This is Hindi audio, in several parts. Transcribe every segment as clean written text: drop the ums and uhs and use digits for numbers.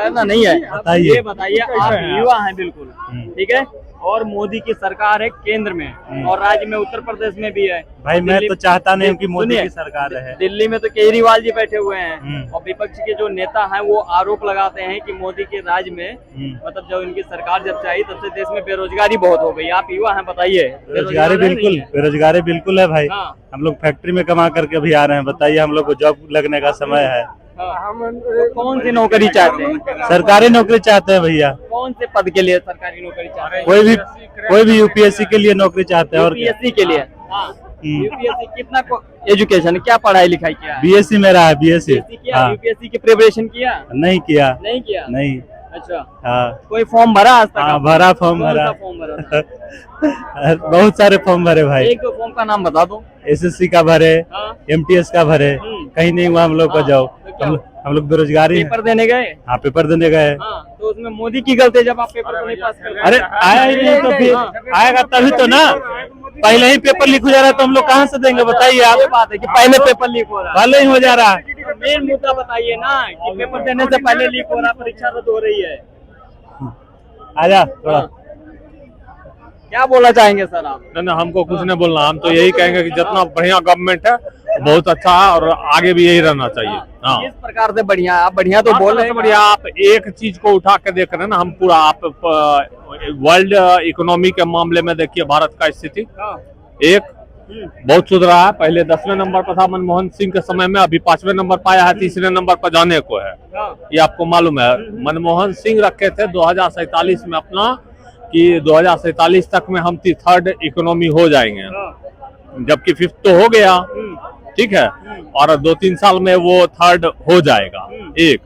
बताना नहीं है, बताइए। ये बताइए, आप युवा हैं बिल्कुल, ठीक है, और मोदी की सरकार है केंद्र में और राज्य में उत्तर प्रदेश में भी है। भाई मैं तो चाहता नहीं हूँ कि मोदी सुनिए, की सरकार रहे। दिल्ली में तो केजरीवाल जी बैठे हुए हैं और विपक्ष के जो नेता हैं वो आरोप लगाते हैं कि मोदी के राज में मतलब जब इनकी सरकार जब चाहिए तब से देश में बेरोजगारी बहुत हो गई। आप युवा हैं, बताइए। बेरोजगारी बिल्कुल है भाई। हम लोग फैक्ट्री में कमा करके भी आ रहे हैं, बताइए हम लोग को जॉब लगने का समय है। कौन सी नौकरी चाहते हैं? सरकारी नौकरी चाहते हैं भैया। कौन से पद के लिए सरकारी नौकरी चाहते हैं? कोई भी यूपीएससी के लिए नौकरी चाहते हैं। और यूपीएससी के लिए? यूपीएससी कितना एजुकेशन, क्या पढ़ाई लिखाई किया? बीएससी मेरा है, बीएससी किया। यूपीएससी की प्रिपरेशन किया? नहीं किया। नहीं। अच्छा, हाँ। कोई फॉर्म भरा आज तक? भरा, फॉर्म भरा। बहुत सारे फॉर्म भरे भाई। एक फॉर्म का नाम बता दो। एसएससी का भरे, एमटीएस का भरे, कहीं नहीं हुआ हम लोग को जाओ। हम लोग बेरोजगारी। पेपर देने गए? हाँ, पेपर देने गए। तो उसमें मोदी की गलती है जब आप पेपर को नहीं पास कर? अरे आया ही नहीं तो फिर आएगा तभी तो ना। पहले ही पेपर लीक हो जा रहा है तो हम लोग कहाँ से देंगे, बताइए आप। ये बात है कि पहले पेपर लीक हो रहा है, पहले ही हो जा रहा है। मेन मुद्दा बताइए ना कि पेपर देने से पहले लीक हो रहा, परीक्षा रद्द हो रही है। आजा थोड़ा। क्या बोलना चाहेंगे सर आप? नहीं, हमको कुछ नहीं बोलना, हम तो यही कहेंगे कि जितना बढ़िया गवर्नमेंट है बहुत अच्छा है और आगे भी यही रहना चाहिए। हाँ, किस प्रकार से बढ़िया? आप बढ़िया तो बोल रहे हैं, बढ़िया। आप एक चीज को उठा के देख रहे हैं ना, हम पूरा आप वर्ल्ड इकोनॉमी के मामले में देखिए भारत का स्थिति एक बहुत सुधरा है। पहले 10वें नंबर पर था मनमोहन सिंह के समय में, अभी 5वें नंबर पाया है, 3रे नंबर पर जाने को है। ये आपको मालूम है। मनमोहन सिंह रखे थे 2047 में अपना कि 2047 तक में हम 3rd इकोनॉमी हो जाएंगे, जबकि 5th तो हो गया, ठीक है, और 2-3 साल में वो 3rd हो जाएगा। एक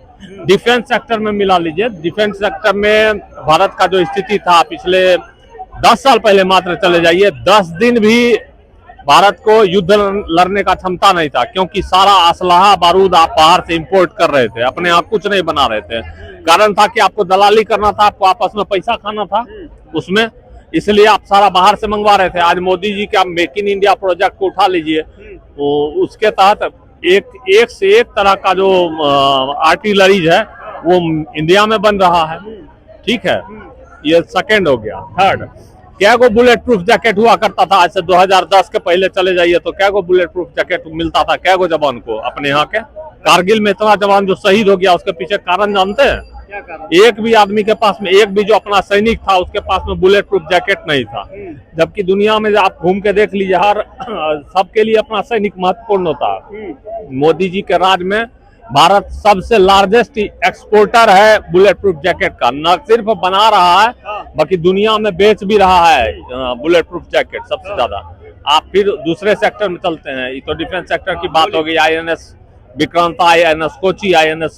डिफेंस सेक्टर में मिला लीजिए, डिफेंस सेक्टर में भारत का जो स्थिति था पिछले 10 साल पहले मात्र चले जाइए, 10 दिन भी भारत को युद्ध लड़ने का क्षमता नहीं था, क्योंकि सारा असलहा बारूद आप बाहर से इंपोर्ट कर रहे थे, अपने आप कुछ नहीं बना रहे थे। कारण था कि आपको दलाली करना था, आपको आपस में पैसा खाना था उसमें, इसलिए आप सारा बाहर से मंगवा रहे थे। आज मोदी जी के आप मेक इन इंडिया प्रोजेक्ट को उठा लीजिए, तो उसके तहत एक से एक तरह का जो आर्टिलरीज है वो इंडिया में बन रहा है, ठीक है। ये सेकेंड हो गया। थर्ड, क्या को बुलेट प्रूफ जैकेट हुआ करता था आज से 2010 के पहले चले जाइए तो क्या को बुलेट प्रूफ जैकेट मिलता था क्या को जवान को अपने यहाँ के? कारगिल में इतना जवान जो शहीद हो गया उसके पीछे कारण जानते हैं? क्या कारण? एक भी आदमी के पास में, एक भी जो अपना सैनिक था उसके पास में बुलेट प्रूफ जैकेट नहीं था। जबकि दुनिया में आप घूम के देख लीजिए, हर सबके लिए अपना सैनिक महत्वपूर्ण होता है। मोदी जी के राज में भारत सबसे लार्जेस्ट एक्सपोर्टर है बुलेट प्रूफ जैकेट का, न सिर्फ बना रहा है बाकी दुनिया में बेच भी रहा है बुलेट प्रूफ जैकेट सबसे ज्यादा। आप फिर दूसरे सेक्टर में चलते हैं, ये तो डिफेंस सेक्टर की बात हो गई। INS Vikrant, INS Kochi, INS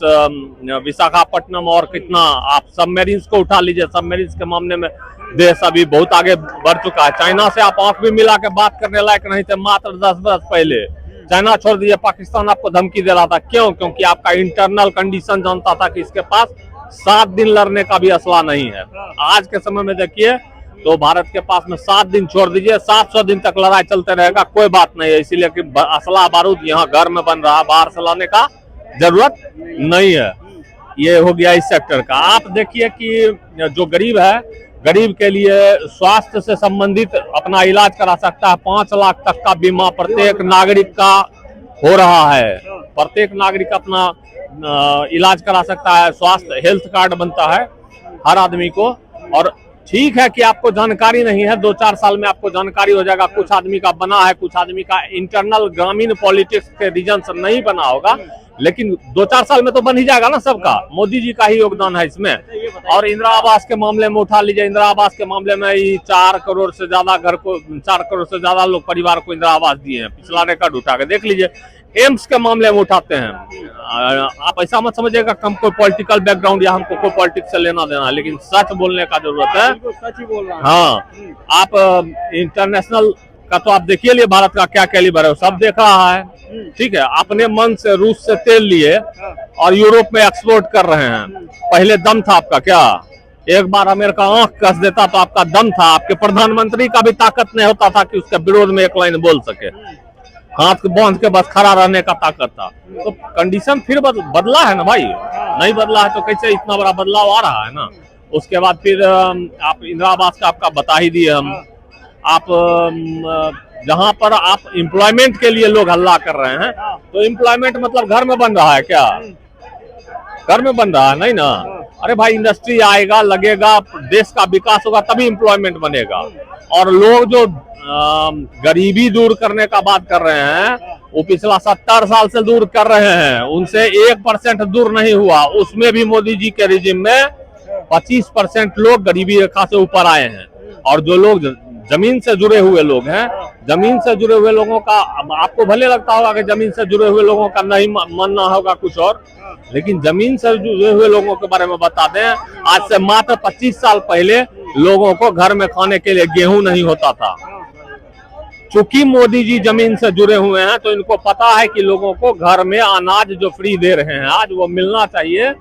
Visakhapatnam, और कितना आप सबमरीन्स को उठा लीजिए। सबमरीन्स के मामले में देश अभी बहुत आगे बढ़ चुका है। चाइना से आप आंख भी मिला के बात करने लायक नहीं थे मात्र 10 वर्ष पहले। चाइना छोड़ दीजिए, पाकिस्तान आपको धमकी दे रहा था। क्यों? क्योंकि आपका इंटरनल कंडीशन जानता था कि इसके पास 7 दिन लड़ने का भी असला नहीं है। आज के समय में देखिए तो भारत के पास में 7 दिन छोड़ दीजिए, 700 दिन तक लड़ाई चलते रहेगा, कोई बात नहीं है, इसीलिए कि असला बारूद यहाँ घर में बन रहा, बाहर से लाने का जरूरत नहीं है। ये हो गया इस सेक्टर का। आप देखिए कि जो गरीब है, गरीब के लिए स्वास्थ्य से संबंधित अपना इलाज करा सकता है। 5 लाख तक का बीमा प्रत्येक नागरिक का हो रहा है। प्रत्येक नागरिक अपना इलाज करा सकता है, स्वास्थ्य हेल्थ कार्ड बनता है हर आदमी को। और ठीक है कि आपको जानकारी नहीं है, 2-4 साल में आपको जानकारी हो जाएगा। कुछ आदमी का बना है, कुछ आदमी का इंटरनल ग्रामीण पॉलिटिक्स के रीजन से नहीं बना होगा, लेकिन 2-4 साल में तो बन ही जाएगा ना सबका। मोदी जी का ही योगदान है इसमें। और इंदिरा आवास के मामले में उठा लीजिए, इंदिरा आवास के मामले में ही 4 करोड़ से ज्यादा घर को, 4 करोड़ से ज्यादा लोग परिवार को इंदिरा आवास दिए हैं। पिछला रिकॉर्ड उठा के देख लीजिए। एम्स के मामले में उठाते हैं। आप ऐसा मत समझिएगा कि हम कोई पॉलिटिकल बैकग्राउंड या हमको कोई पॉलिटिक्स से लेना देना, लेकिन सच बोलने का जरूरत है। सच ही बोल रहा हूं। हाँ, आप इंटरनेशनल का तो आप देखिए लिए भारत का क्या कैलिबर है, सब देख रहा है, ठीक है। अपने मन से रूस से तेल लिए और यूरोप में एक्सपोर्ट कर रहे हैं। पहले दम था आपका क्या? एक बार अमेरिका आंख कस देता तो आपका दम था। आपके प्रधानमंत्री का भी ताकत नहीं होता था कि उसके विरोध में एक लाइन बोल सके। हाथ बांध के बस खड़ा रहने का ताकत था। तो कंडीशन फिर बदला है ना भाई, नहीं बदला है तो कैसे इतना बड़ा बदलाव आ रहा है ना। उसके बाद फिर आप इंदिरा आवास का आपका बता ही दिए हम। आप जहाँ पर आप एम्प्लॉयमेंट के लिए लोग हल्ला कर रहे हैं, तो एम्प्लॉयमेंट मतलब घर में बन रहा है क्या? घर में बन रहा है नहीं ना। अरे भाई इंडस्ट्री आएगा, लगेगा, देश का विकास होगा तभी एम्प्लॉयमेंट बनेगा। और लोग जो गरीबी दूर करने का बात कर रहे हैं, वो पिछला 70 साल से दूर कर रहे हैं, उनसे 1% दूर नहीं हुआ। उसमें भी मोदी जी के रिजिम में 25% लोग गरीबी रेखा से ऊपर आए हैं। और जो लोग जमीन से जुड़े हुए लोग हैं, जमीन से जुड़े हुए लोगों का, आपको भले लगता होगा कि जमीन से जुड़े हुए लोगों का नहीं मानना होगा कुछ और, लेकिन जमीन से जुड़े हुए लोगों के बारे में बता दें, आज से मात्र 25 साल पहले लोगों को घर में खाने के लिए गेहूं नहीं होता था। चूंकि मोदी जी जमीन से जुड़े हुए हैं तो इनको पता है कि लोगों को घर में अनाज जो फ्री दे रहे हैं आज वो मिलना चाहिए,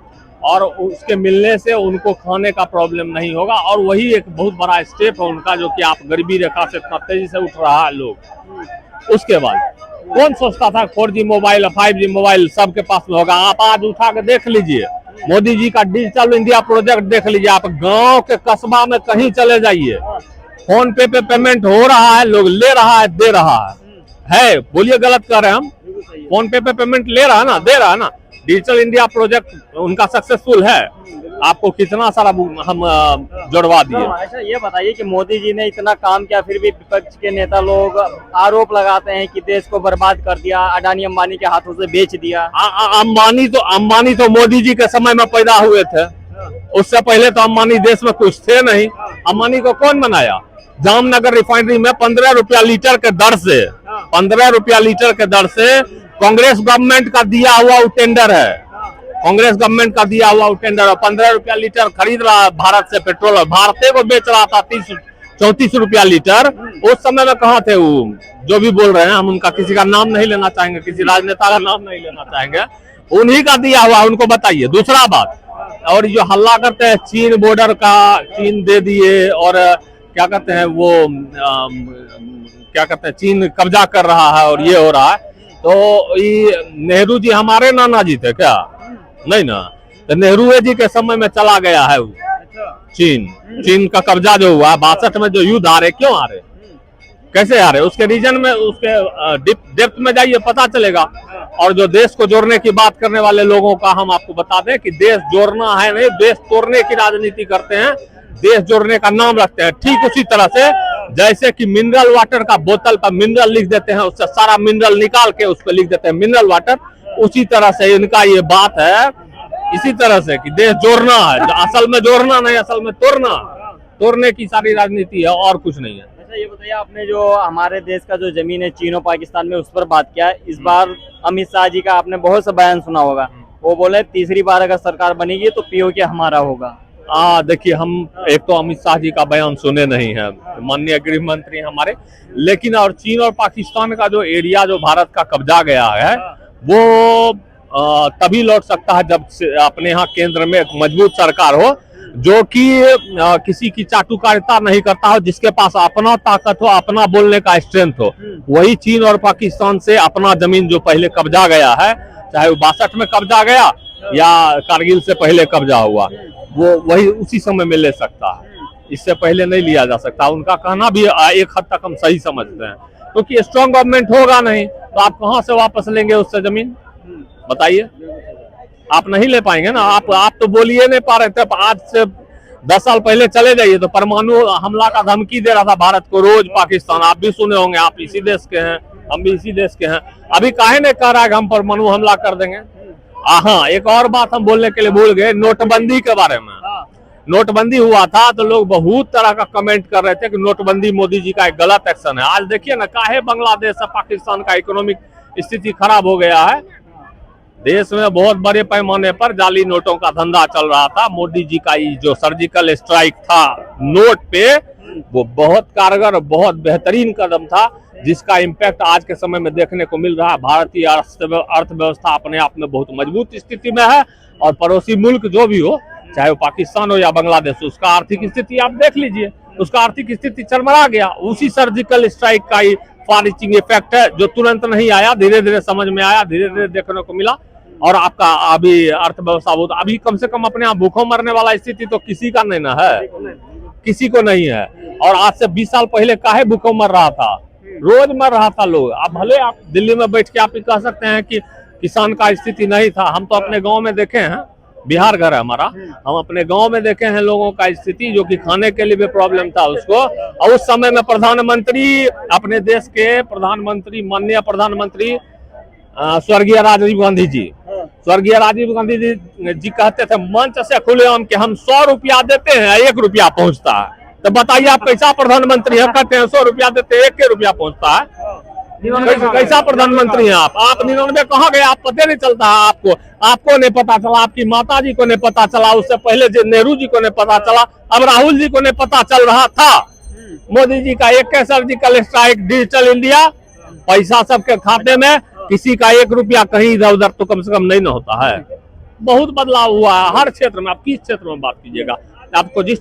और उसके मिलने से उनको खाने का प्रॉब्लम नहीं होगा। और वही एक बहुत बड़ा स्टेप है उनका, जो कि आप गरीबी रेखा से इतना तेजी से उठ रहा है लोग। उसके बाद कौन सोचता था 4G मोबाइल 5G मोबाइल सबके पास में होगा? आप आज उठा के देख लीजिए मोदी जी का डिजिटल इंडिया प्रोजेक्ट देख लीजिए। आप गांव के कस्बा में कहीं चले जाइए, फोन पे पेमेंट हो रहा है, लोग ले रहा है, दे रहा है। बोलिए गलत कर रहे हैं हम? फोन पे पेमेंट ले रहा है ना, दे रहा है ना। डिजिटल इंडिया प्रोजेक्ट उनका सक्सेसफुल है। आपको कितना सारा हम जुड़वा दिए। अच्छा ये बताइए कि मोदी जी ने इतना काम किया, फिर भी विपक्ष के नेता लोग आरोप लगाते हैं कि देश को बर्बाद कर दिया, अडानी अंबानी के हाथों से बेच दिया। अंबानी तो मोदी जी के समय में पैदा हुए थे, उससे पहले तो अंबानी देश में कुछ थे नहीं। अंबानी को कौन बनाया? जामनगर रिफाइनरी में 15 रुपया लीटर के दर से, 15 रुपया लीटर के दर से कांग्रेस गवर्नमेंट का दिया हुआ टेंडर है। कांग्रेस गवर्नमेंट का दिया हुआ टेंडर है। 15 रुपया लीटर खरीद रहा है भारत से पेट्रोल, भारतीय को बेच रहा था 34 रुपया लीटर। उस समय में कहाँ थे वो जो भी बोल रहे हैं? हम उनका किसी का नाम नहीं लेना चाहेंगे, किसी राजनेता का नाम नहीं लेना चाहेंगे, उन्हीं का दिया हुआ, उनको बताइए। दूसरा बात, और जो हल्ला करते हैं चीन बॉर्डर का, चीन दे दिए, और क्या कहते हैं वो क्या कहते हैं चीन कब्जा कर रहा है और ये हो रहा है। तो ये नेहरू जी हमारे नाना जी थे क्या? नहीं ना। तो नेहरू जी के समय में चला गया है वो चीन का कब्जा जो हुआ 62 में, जो युद्ध आ रहे, क्यों आ रहे, कैसे आ रहे, उसके रीजन में, उसके डेप्थ में जाइए पता चलेगा। और जो देश को जोड़ने की बात करने वाले लोगों का हम आपको बता दें कि देश जोड़ना है नहीं, देश तोड़ने की राजनीति करते हैं, देश जोड़ने का नाम रखते हैं। ठीक उसी तरह से जैसे कि मिनरल वाटर का बोतल पर मिनरल लिख देते हैं, उससे सारा मिनरल निकाल के उस पर लिख देते हैं मिनरल वाटर, उसी तरह से इनका ये बात है। इसी तरह से कि देश जोड़ना है, असल में जोड़ना नहीं, असल में तोड़ने की सारी राजनीति है, और कुछ नहीं है। अच्छा ये बताइए, आपने जो हमारे देश का जो जमीन है चीन और पाकिस्तान में, उस पर बात किया। इस बार अमित शाह जी का आपने बहुत सा बयान सुना होगा, वो बोले तीसरी बार अगर सरकार बनेगी तो पीओके हमारा होगा। देखिए, हम एक तो अमित शाह जी का बयान सुने नहीं है, माननीय गृह मंत्री हमारे, लेकिन और चीन और पाकिस्तान का जो एरिया जो भारत का कब्जा गया है, वो तभी लौट सकता है जब अपने यहाँ केंद्र में एक मजबूत सरकार हो, जो कि किसी की चाटुकारिता नहीं करता हो, जिसके पास अपना ताकत हो, अपना बोलने का स्ट्रेंथ हो। वही चीन और पाकिस्तान से अपना जमीन जो पहले कब्जा गया है, चाहे वो 62 में कब्जा गया या कारगिल से पहले कब्जा हुआ, वो वही उसी समय में ले सकता है, इससे पहले नहीं लिया जा सकता। उनका कहना भी एक हद तक हम सही समझते हैं, क्योंकि स्ट्रॉन्ग गवर्नमेंट होगा नहीं तो आप कहां से वापस लेंगे उससे जमीन, बताइए? आप नहीं ले पाएंगे ना। आप तो बोलिए नहीं पा रहे थे। आज से 10 साल पहले चले जाइए तो परमाणु हमला का धमकी दे रहा था भारत को रोज पाकिस्तान, आप भी सुने होंगे, आप इसी देश के हैं, हम भी इसी देश के हैं। अभी काहे नहीं कह रहा है कि हम परमाणु हमला कर देंगे? हाँ, एक और बात हम बोलने के लिए भूल गए, नोटबंदी के बारे में। नोटबंदी हुआ था तो लोग बहुत तरह का कमेंट कर रहे थे कि नोटबंदी मोदी जी का एक गलत एक्शन है। आज देखिए ना, काहे बांग्लादेश और पाकिस्तान का इकोनॉमिक स्थिति खराब हो गया है। देश में बहुत बड़े पैमाने पर जाली नोटों का धंधा चल रहा था। मोदी जी का जो सर्जिकल स्ट्राइक था नोट पे, वो बहुत कारगर और बहुत बेहतरीन कदम था, जिसका इम्पैक्ट आज के समय में देखने को मिल रहा है। भारतीय अर्थव्यवस्था अपने आप में बहुत मजबूत स्थिति में है, और पड़ोसी मुल्क जो भी हो, चाहे वो पाकिस्तान हो या बांग्लादेश, उसका आर्थिक स्थिति आप देख लीजिए। उसका आर्थिक स्थिति चरमरा गया। उसी सर्जिकल स्ट्राइक का ही फार रीचिंग इफेक्ट है, जो तुरंत नहीं आया, धीरे धीरे समझ में आया, धीरे धीरे देखने को मिला। और आपका अभी अर्थव्यवस्था बहुत, अभी कम से कम अपने यहाँ भूखों मरने वाला स्थिति तो किसी का नहीं ना है, किसी को नहीं है। और आज से 20 साल पहले काहे भूखों मर रहा था, रोज मर रहा था लोग। अब भले आप दिल्ली में बैठ के आप ही कह सकते हैं कि किसान का स्थिति नहीं था, हम तो अपने गांव में देखे हैं, बिहार घर है हमारा, हम अपने गांव में देखे हैं लोगों का स्थिति, जो कि खाने के लिए भी प्रॉब्लम था उसको। और उस समय में प्रधानमंत्री, अपने देश के प्रधानमंत्री, माननीय प्रधानमंत्री स्वर्गीय राजीव गांधी जी, स्वर्गीय राजीव गांधी जी कहते थे मंच से खुलेआम कि हम 100 रुपया देते हैं, 1 रुपया पहुंचता है। तो बताइए आप कैसा प्रधानमंत्री है, कहते हैं 100 रुपया देते हैं, 1 रुपया पहुंचता है। कैसा प्रधानमंत्री हैं आप 99 कहाँ गए, आप पता नहीं चलता है आपको, आपको नहीं पता चला, आपकी माता जी को नहीं पता चला, उससे पहले नेहरू जी को नहीं पता चला, अब राहुल जी को नहीं पता चल रहा था। मोदी जी का एक सर्जिकल स्ट्राइक, डिजिटल इंडिया, पैसा सबके खाते में, किसी का 1 रुपया कहीं इधर उधर तो कम से कम नहीं न होता है। बहुत बदलाव हुआ है हर क्षेत्र में, आप किस क्षेत्र में बात कीजिएगा, आपको जिस